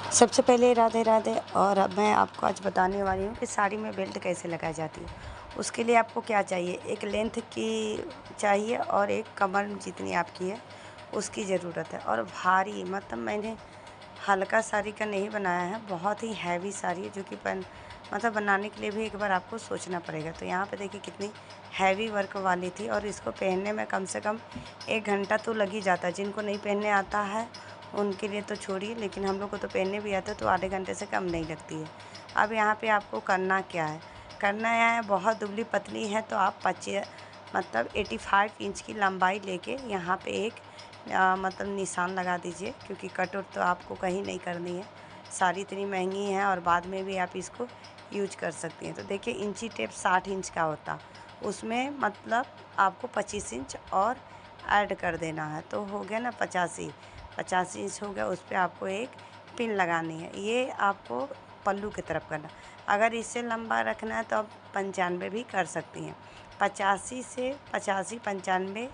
सबसे पहले राधे राधे। और अब मैं आपको आज बताने वाली हूँ कि साड़ी में बेल्ट कैसे लगाई जाती है। उसके लिए आपको क्या चाहिए, एक लेंथ की चाहिए और एक कमर जितनी आपकी है उसकी ज़रूरत है। और भारी मतलब मैंने हल्का साड़ी का नहीं बनाया है, बहुत ही हैवी साड़ी है जो कि बनाने के लिए भी एक बार आपको सोचना पड़ेगा। तो यहाँ पे देखिए कितनी हैवी वर्क वाली थी और इसको पहनने में कम से कम 1 घंटा तो लग ही जाता है। जिनको नहीं पहनने आता है उनके लिए तो छोड़िए, लेकिन हम लोग को तो पहनने भी आता है तो आधे घंटे से कम नहीं लगती है। अब यहाँ पे आपको करना क्या है, करना है बहुत दुबली पतली है तो आप 85 इंच की लंबाई लेके यहाँ पे एक निशान लगा दीजिए, क्योंकि कट तो आपको कहीं नहीं करनी है। साड़ी इतनी महंगी है और बाद में भी आप इसको यूज कर सकती हैं। तो देखिए इंची टेप 60 इंच का होता, उसमें मतलब आपको 25 इंच और ऐड कर देना है, तो हो गया ना 85 इंच हो गया। उस पर आपको एक पिन लगानी है, ये आपको पल्लू की तरफ करना। अगर इससे लंबा रखना है तो आप 95 भी कर सकती हैं। 85 से 95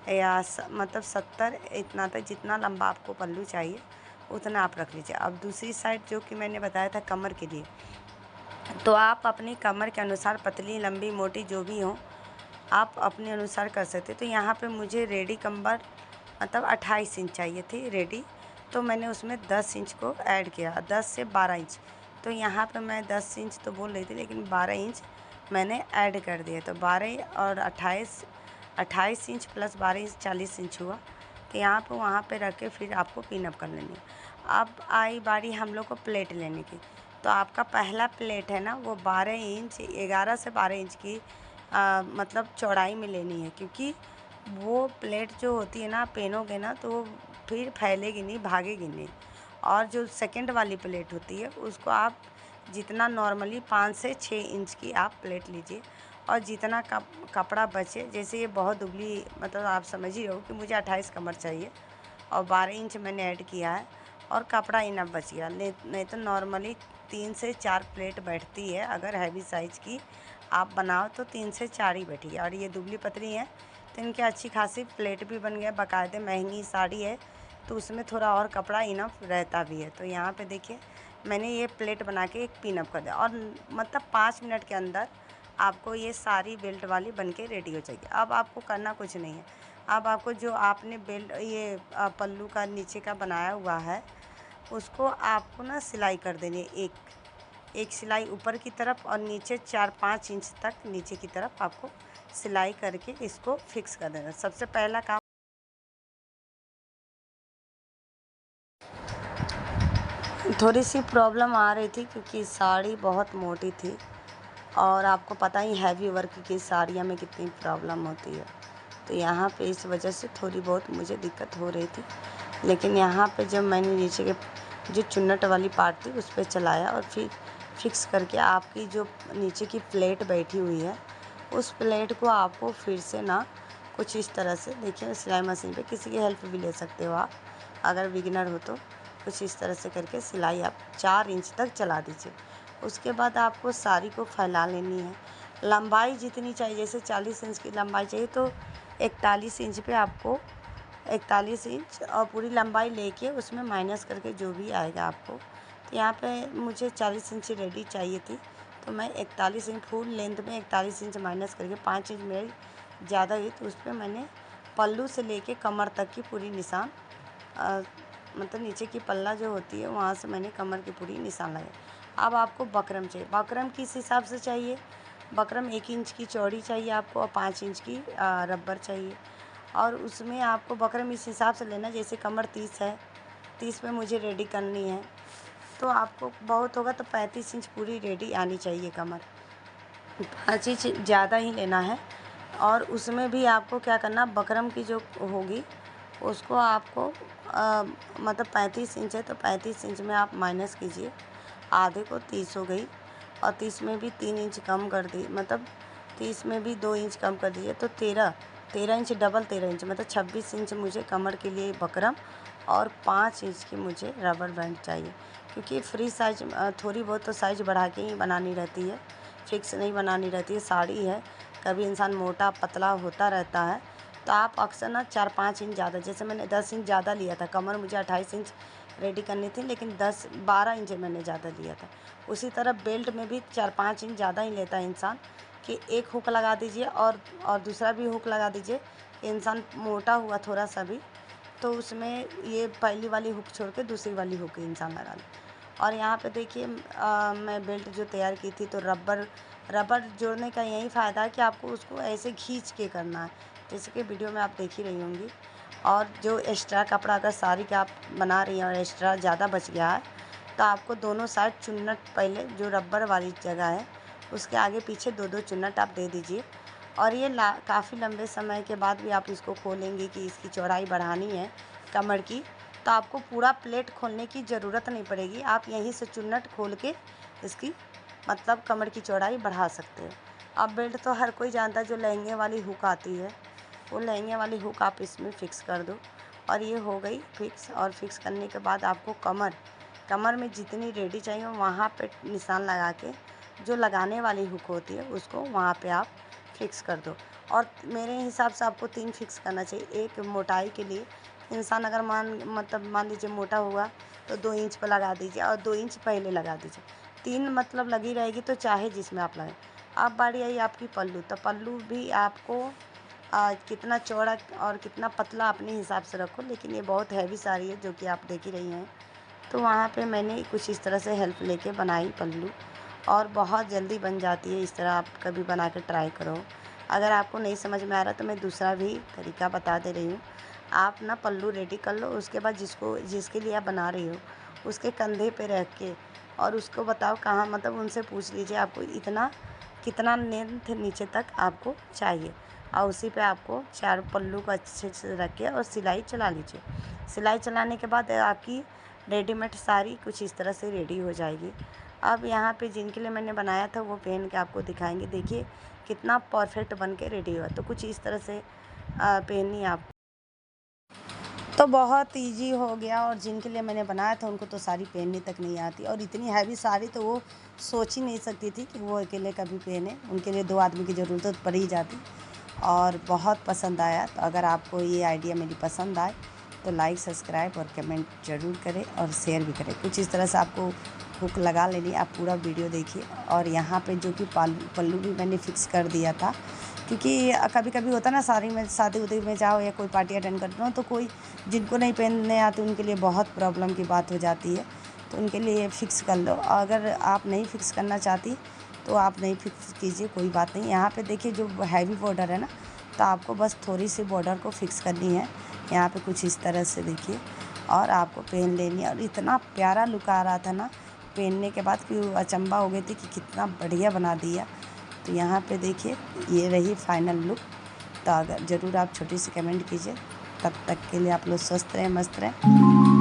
या 70 इतना तक, जितना लंबा आपको पल्लू चाहिए उतना आप रख लीजिए। अब दूसरी साइड जो कि मैंने बताया था कमर के लिए, तो आप अपनी कमर के अनुसार पतली लंबी मोटी जो भी हो आप अपने अनुसार कर सकते। तो यहाँ पे मुझे रेडी कमर 28 इंच चाहिए थी रेडी, तो मैंने उसमें 10 इंच को ऐड किया, 10 से 12 इंच। तो यहाँ पे मैं 10 इंच तो बोल रही थी, लेकिन 12 इंच मैंने ऐड कर दिया। तो 12 और 28 इंच प्लस 12 इंच 40 इंच हुआ। तो यहाँ पे वहाँ पे रख के फिर आपको पिन अप कर लेनी है। अब आई बारी हम लोग को प्लेट लेने की। तो आपका पहला प्लेट है ना वो 12 इंच 11 से 12 इंच की चौड़ाई में लेनी है, क्योंकि वो प्लेट जो होती है ना आप पहनोगे ना तो फिर फैलेगी नहीं, भागेगी नहीं। और जो सेकंड वाली प्लेट होती है उसको आप जितना नॉर्मली 5 से 6 इंच की आप प्लेट लीजिए। और जितना कपड़ा बचे, जैसे ये बहुत दुबली आप समझ ही हो कि मुझे 28 कमर चाहिए और 12 इंच मैंने ऐड किया है और कपड़ा इनफ बच गया। नहीं तो नॉर्मली 3 से 4 प्लेट बैठती है, अगर हैवी साइज़ की आप बनाओ तो 3 से 4 ही बैठी। और ये दुबली पतली है तो इनकी अच्छी खासी प्लेट भी बन गया। बाकायदे महंगी साड़ी है तो उसमें थोड़ा और कपड़ा इनफ रहता भी है। तो यहाँ पे देखिए मैंने ये प्लेट बना के एक पिन अप कर दिया और 5 मिनट के अंदर आपको ये सारी बेल्ट वाली बन के रेडी हो जाएगी। अब आपको करना कुछ नहीं है, अब आपको जो आपने बेल्ट ये पल्लू का नीचे का बनाया हुआ है उसको आपको ना सिलाई कर देनी है। एक सिलाई ऊपर की तरफ और नीचे 4-5 इंच तक नीचे की तरफ आपको सिलाई करके इसको फिक्स कर देना। सबसे पहला काम, थोड़ी सी प्रॉब्लम आ रही थी क्योंकि साड़ी बहुत मोटी थी और आपको पता ही हैवी वर्क की साड़ियों में कितनी प्रॉब्लम होती है। तो यहाँ पे इस वजह से थोड़ी बहुत मुझे दिक्कत हो रही थी, लेकिन यहाँ पे जब मैंने नीचे के जो चुन्नट वाली पार्ट थी उस पर चलाया और फिर फिक्स करके आपकी जो नीचे की प्लेट बैठी हुई है उस प्लेट को आपको फिर से ना कुछ इस तरह से, देखिए सिलाई मशीन पे किसी की हेल्प भी ले सकते हो आप अगर बिगिनर हो, तो कुछ इस तरह से करके सिलाई आप 4 इंच तक चला दीजिए। उसके बाद आपको साड़ी को फैला लेनी है। लंबाई जितनी चाहिए, जैसे 40 इंच की लंबाई चाहिए तो 41 इंच पे आपको 41 इंच और पूरी लंबाई लेके उसमें माइनस करके जो भी आएगा आपको। तो यहाँ पे मुझे 40 इंच रेडी चाहिए थी, तो मैं 41 इंच फुल लेंथ में 41 इंच माइनस करके 5 इंच मेरी ज़्यादा हुई, तो उस पर मैंने पल्लू से लेके कमर तक की पूरी निशान नीचे की पल्ला जो होती है वहाँ से मैंने कमर की पूरी निशान लगाई। अब आपको बकरम चाहिए, बकरम किस हिसाब से चाहिए, बकरम 1 इंच की चौड़ी चाहिए आपको और 5 इंच की रबर चाहिए। और उसमें आपको बकरम इस हिसाब से लेना, जैसे कमर 30 है, 30 पे मुझे रेडी करनी है तो आपको बहुत होगा तो 35 इंच पूरी रेडी आनी चाहिए कमर, 5 इंच ज़्यादा ही लेना है। और उसमें भी आपको क्या करना, बकरम की जो होगी उसको आपको 35 इंच है तो 35 इंच में आप माइनस कीजिए, आधे को 30 हो गई और 30 में भी 3 इंच कम कर दी, 30 में भी 2 इंच कम कर दीजिए तो 13 इंच, डबल 13 इंच 26 इंच मुझे कमर के लिए बकरम और 5 इंच की मुझे रबर बैंड चाहिए। क्योंकि फ्री साइज थोड़ी बहुत तो साइज बढ़ा के ही बनानी रहती है, फिक्स नहीं बनानी रहती है। साड़ी है, कभी इंसान मोटा पतला होता रहता है, तो आप अक्सर ना 4-5 इंच ज़्यादा, जैसे मैंने 10 इंच ज़्यादा लिया था, कमर मुझे 28 इंच रेडी करनी थी, लेकिन 10-12 इंच मैंने ज़्यादा लिया था। उसी तरह बेल्ट में भी 4-5 इंच ज़्यादा ही लेता है इंसान कि एक हुक लगा दीजिए और दूसरा भी हुक लगा दीजिए। इंसान मोटा हुआ थोड़ा सा भी तो उसमें ये पहली वाली हुक छोड़ के दूसरी वाली हुक इंसान लगा ले। और यहाँ पे देखिए मैं बेल्ट जो तैयार की थी तो रबर जोड़ने का यही फ़ायदा है कि आपको उसको ऐसे खींच के करना है, जैसे कि वीडियो में आप देख ही रही होंगी। और जो एक्स्ट्रा कपड़ा अगर साड़ी का आप बना रही हैं और एक्स्ट्रा ज़्यादा बच गया है तो आपको दोनों साइड चुन्नट, पहले जो रबर वाली जगह है उसके आगे पीछे 2-2 चुन्नट आप दे दीजिए। और ये काफ़ी लंबे समय के बाद भी आप इसको खोलेंगी कि इसकी चौड़ाई बढ़ानी है कमर की, तो आपको पूरा प्लेट खोलने की ज़रूरत नहीं पड़ेगी। आप यहीं से चुन्नट खोल के इसकी मतलब कमर की चौड़ाई बढ़ा सकते हो। अब बेल्ट तो हर कोई जानता है, जो लहंगे वाली हुक आती है वो लहंगे वाली हुक आप इसमें फ़िक्स कर दो। और ये हो गई फ़िक्स। और फ़िक्स करने के बाद आपको कमर में जितनी रेडी चाहिए वहाँ पे निशान लगा के जो लगाने वाली हुक होती है उसको वहाँ पे आप फ़िक्स कर दो। और मेरे हिसाब से आपको 3 फ़िक्स करना चाहिए। एक मोटाई के लिए इंसान अगर मान लीजिए मोटा हुआ तो 2 इंच पर लगा दीजिए और 2 इंच पहले लगा दीजिए। 3 मतलब लगी रहेगी तो चाहे जिसमें आप लगाएं। अब बारी आई आपकी पल्लू, तो पल्लू भी आपको कितना चौड़ा और कितना पतला अपने हिसाब से रखो, लेकिन ये बहुत हैवी साड़ी है जो कि आप देख ही रही हैं। तो वहाँ पे मैंने कुछ इस तरह से हेल्प लेके बनाई पल्लू, और बहुत जल्दी बन जाती है। इस तरह आप कभी बना के ट्राई करो। अगर आपको नहीं समझ में आ रहा तो मैं दूसरा भी तरीका बता दे रही हूँ। आप ना पल्लू रेडी कर लो, उसके बाद जिसके लिए आप बना रही हो उसके कंधे पे रख के और उसको बताओ कहाँ, मतलब उनसे पूछ लीजिए आपको कितना लेंथ नीचे तक आपको चाहिए, और उसी पे आपको 4 पल्लू को अच्छे से रख के और सिलाई चला लीजिए। सिलाई चलाने के बाद आपकी रेडीमेड साड़ी कुछ इस तरह से रेडी हो जाएगी। अब यहाँ पे जिनके लिए मैंने बनाया था वो पहन के आपको दिखाएंगे। देखिए कितना परफेक्ट बन के रेडी हुआ। तो कुछ इस तरह से पहनी आप तो बहुत इजी हो गया। और जिनके लिए मैंने बनाया था उनको तो साड़ी पहनने तक नहीं आती, और इतनी हैवी साड़ी तो वो सोच ही नहीं सकती थी कि वो अकेले कभी पहने। उनके लिए 2 आदमी की ज़रूरत पड़ ही जाती। और बहुत पसंद आया। तो अगर आपको ये आइडिया मेरी पसंद आए तो लाइक, सब्सक्राइब और कमेंट ज़रूर करें और शेयर भी करें। कुछ इस तरह से आपको हुक लगा लेनी। आप पूरा वीडियो देखिए। और यहाँ पे जो कि पल्लू भी मैंने फ़िक्स कर दिया था, क्योंकि कभी कभी होता ना शादी उदी में जाओ या कोई पार्टी अटेंड करते हो तो कोई जिनको नहीं पहनने आते उनके लिए बहुत प्रॉब्लम की बात हो जाती है। तो उनके लिए फ़िक्स कर लो। अगर आप नहीं फ़िक्स करना चाहती तो आप नहीं फ़िक्स कीजिए, कोई बात नहीं। यहाँ पे देखिए जो हैवी बॉर्डर है ना, तो आपको बस थोड़ी सी बॉर्डर को फ़िक्स करनी है। यहाँ पे कुछ इस तरह से देखिए, और आपको पहन लेनी है। और इतना प्यारा लुक आ रहा था ना पहनने के बाद कि अचंभा हो गई थी कि कितना बढ़िया बना दिया। तो यहाँ पे देखिए ये रही फाइनल लुक। तो अगर ज़रूर आप छोटी सी कमेंट कीजिए। तब तक के लिए आप लोग स्वस्थ रहें, मस्त रहें।